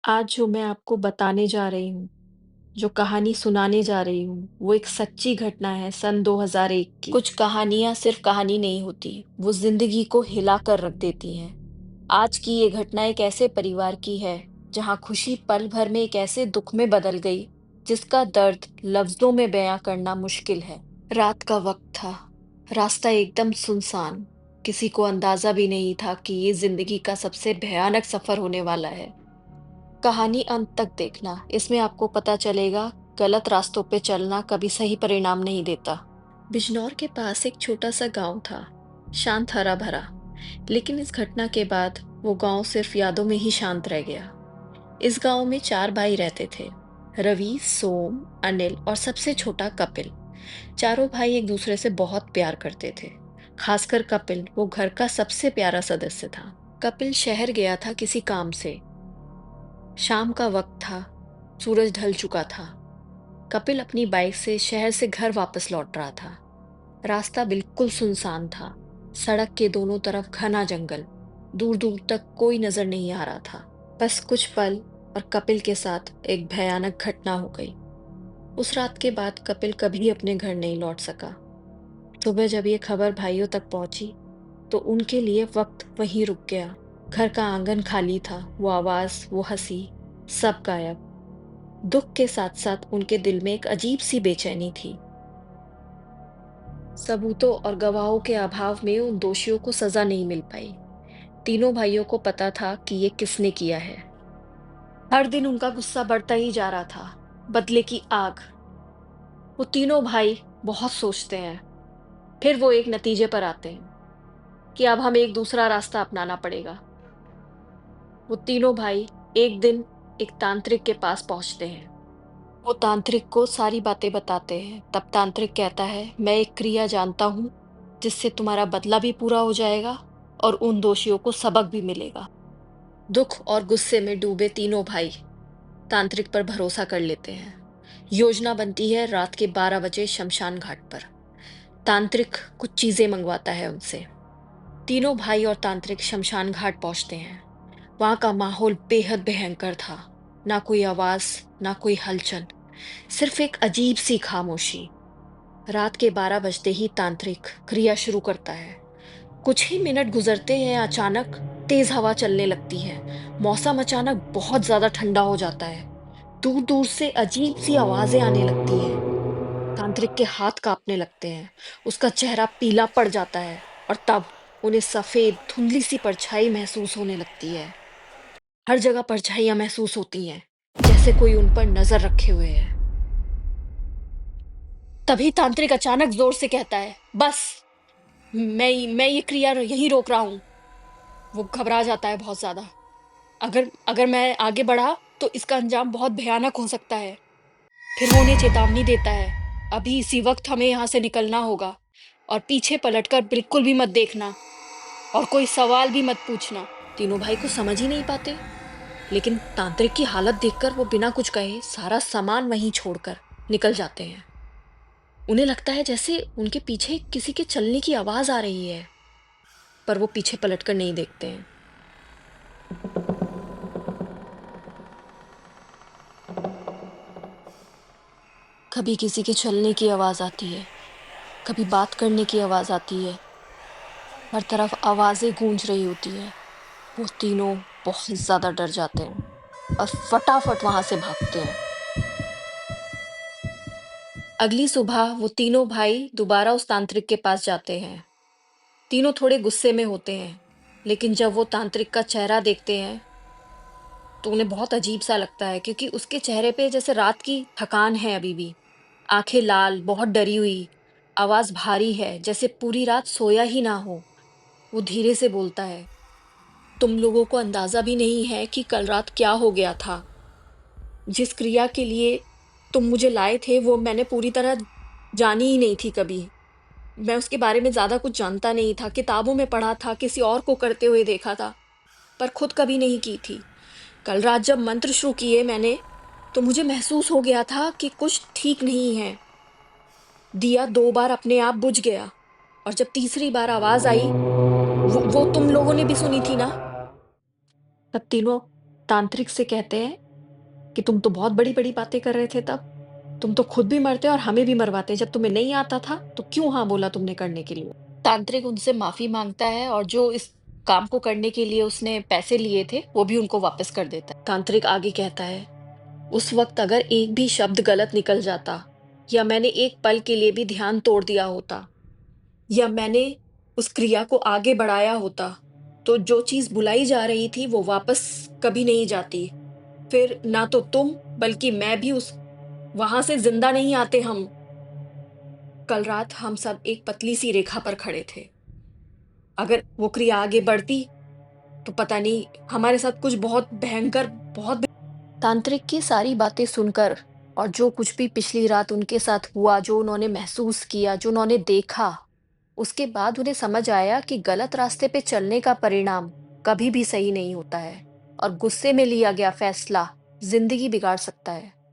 आज जो मैं आपको बताने जा रही हूँ, जो कहानी सुनाने जा रही हूँ, वो एक सच्ची घटना है सन 2001 की। कुछ कहानियाँ सिर्फ कहानी नहीं होती, वो ज़िंदगी को हिला कर रख देती हैं। आज की ये घटना एक ऐसे परिवार की है, जहाँ खुशी पल भर में एक ऐसे दुख में बदल गई, जिसका दर्द लफ्ज़ों में बयां करना मुश्किल है। रात का वक्त था, रास्ता एकदम सुनसान। किसी को अंदाजा भी नहीं था कि ये ज़िंदगी का सबसे भयानक सफ़र होने वाला है। कहानी अंत तक देखना, इसमें आपको पता चलेगा गलत रास्तों पे चलना कभी सही परिणाम नहीं देता। बिजनौर के पास एक छोटा सा गांव था, शांत हरा भरा। लेकिन इस घटना के बाद वो गांव सिर्फ यादों में ही शांत रह गया। इस गांव में 4 भाई रहते थे, रवि, सोम, अनिल और सबसे छोटा कपिल। चारों भाई एक दूसरे से बहुत प्यार करते थे। खासकर कपिल, वो घर का सबसे प्यारा सदस्य था। कपिल शहर गया था किसी काम से। शाम का वक्त था, सूरज ढल चुका था। कपिल अपनी बाइक से शहर से घर वापस लौट रहा था। रास्ता बिल्कुल सुनसान था। सड़क के दोनों तरफ घना जंगल, दूर दूर तक कोई नजर नहीं आ रहा था। बस कुछ पल और कपिल के साथ एक भयानक घटना हो गई। उस रात के बाद कपिल कभी अपने घर नहीं लौट सका। सुबह जब ये खबर भाइयों तक पहुंची, तो उनके लिए वक्त वहीं रुक गया। घर का आंगन खाली था, वो आवाज, वो हंसी, सब गायब। दुख के साथ साथ उनके दिल में एक अजीब सी बेचैनी थी। सबूतों और गवाहों के अभाव में उन दोषियों को सजा नहीं मिल पाई। तीनों भाइयों को पता था कि ये किसने किया है। हर दिन उनका गुस्सा बढ़ता ही जा रहा था, बदले की आग। वो तीनों भाई बहुत सोचते हैं, फिर वो एक नतीजे पर आते हैं कि अब हमें एक दूसरा रास्ता अपनाना पड़ेगा। वो तीनों भाई एक दिन एक तांत्रिक के पास पहुंचते हैं। वो तांत्रिक को सारी बातें बताते हैं। तब तांत्रिक कहता है, मैं एक क्रिया जानता हूँ, जिससे तुम्हारा बदला भी पूरा हो जाएगा और उन दोषियों को सबक भी मिलेगा। दुख और गुस्से में डूबे तीनों भाई तांत्रिक पर भरोसा कर लेते हैं। योजना बनती है रात के 12 बजे शमशान घाट पर। तांत्रिक कुछ चीजें मंगवाता है उनसे। तीनों भाई और तांत्रिक शमशान घाट पहुंचते हैं। वहां का माहौल बेहद भयंकर था। ना कोई आवाज, ना कोई हलचल, सिर्फ एक अजीब सी खामोशी। रात के 12 बजते ही तांत्रिक क्रिया शुरू करता है। कुछ ही मिनट गुजरते हैं, अचानक तेज हवा चलने लगती है। मौसम अचानक बहुत ज्यादा ठंडा हो जाता है। दूर दूर से अजीब सी आवाजें आने लगती हैं। तांत्रिक के हाथ कांपने लगते हैं। उसका चेहरा पीला पड़ जाता है और तब उन्हें सफेद धुंधली सी परछाई महसूस होने लगती है। हर जगह परछाइयां महसूस होती हैं, जैसे कोई उन पर नजर रखे हुए है। तभी तांत्रिक अचानक जोर से कहता है, बस, मैं ये क्रिया यहीं रोक रहा हूँ। वो घबरा जाता है बहुत ज्यादा। अगर अगर मैं आगे बढ़ा तो इसका अंजाम बहुत भयानक हो सकता है। फिर वो उन्हें चेतावनी देता है, अभी इसी वक्त हमें यहाँ से निकलना होगा और पीछे पलटकर बिल्कुल भी मत देखना और कोई सवाल भी मत पूछना। तीनों भाई को समझ ही नहीं पाते, लेकिन तांत्रिक की हालत देखकर वो बिना कुछ कहे सारा सामान वहीं छोड़कर निकल जाते हैं। उन्हें लगता है जैसे उनके पीछे किसी के चलने की आवाज आ रही है, पर वो पीछे पलटकर नहीं देखते हैं। कभी किसी के चलने की आवाज आती है, कभी बात करने की आवाज आती है। हर तरफ आवाजें गूंज रही होती है। वो तीनों बहुत ज्यादा डर जाते हैं और फटाफट वहां से भागते हैं। अगली सुबह वो तीनों भाई दोबारा उस तांत्रिक के पास जाते हैं। तीनों थोड़े गुस्से में होते हैं, लेकिन जब वो तांत्रिक का चेहरा देखते हैं तो उन्हें बहुत अजीब सा लगता है, क्योंकि उसके चेहरे पे जैसे रात की थकान है अभी भी। आंखें लाल, बहुत डरी हुई, आवाज भारी है, जैसे पूरी रात सोया ही ना हो। वो धीरे से बोलता है, तुम लोगों को अंदाजा भी नहीं है कि कल रात क्या हो गया था। जिस क्रिया के लिए तुम मुझे लाए थे वो मैंने पूरी तरह जानी ही नहीं थी कभी। मैं उसके बारे में ज्यादा कुछ जानता नहीं था, किताबों में पढ़ा था, किसी और को करते हुए देखा था, पर खुद कभी नहीं की थी। कल रात जब मंत्र शुरू किए मैंने, तो मुझे महसूस हो गया था कि कुछ ठीक नहीं है। दिया 2 बार अपने आप बुझ गया, और जब तीसरी बार आवाज आई, वो तुम लोगों ने भी सुनी थी ना? तब तीनों तांत्रिक से कहते हैं कि तुम तो बहुत बड़ी-बड़ी बातें कर रहे थे तब। तुम तो खुद भी मरते और हमें भी मरवाते। जब तुम्हें नहीं आता था, तो क्यों हाँ बोला तुमने करने के लिए? तांत्रिक उनसे माफ़ी माँगता है और जो इस काम को करने के लिए उसने पैसे लिए थे, वो भी उनको वापस कर देता है। तांत्रिक आगे कहता है, उस वक़्त अगर एक भी शब्द गलत निकल जाता या मैंने एक पल के लिए भी ध्यान तोड़ दिया होता या मैंने उस क्रिया को आगे बढ़ाया होता, तो जो चीज़ बुलाई जा रही थी, वो वापस कभी नहीं जाती। फिर ना तो तुम, बल्कि मैं भी उस वहाँ से ज़िंदा नहीं आते हम। कल रात हम सब एक पतली-सी रेखा पर खड़े थे। अगर वो क्रिया आगे बढ़ती, तो पता नहीं हमारे साथ कुछ बहुत भयंकर बहुत तांत्रिक की सारी बातें सुनकर और जो कुछ भी पिछली रात उनके साथ हुआ, जो उन्होंने महसूस किया, जो उन्होंने देखा, उसके बाद उन्हें समझ आया कि गलत रास्ते पे चलने का परिणाम कभी भी सही नहीं होता है और गुस्से में लिया गया फैसला ज़िंदगी बिगाड़ सकता है।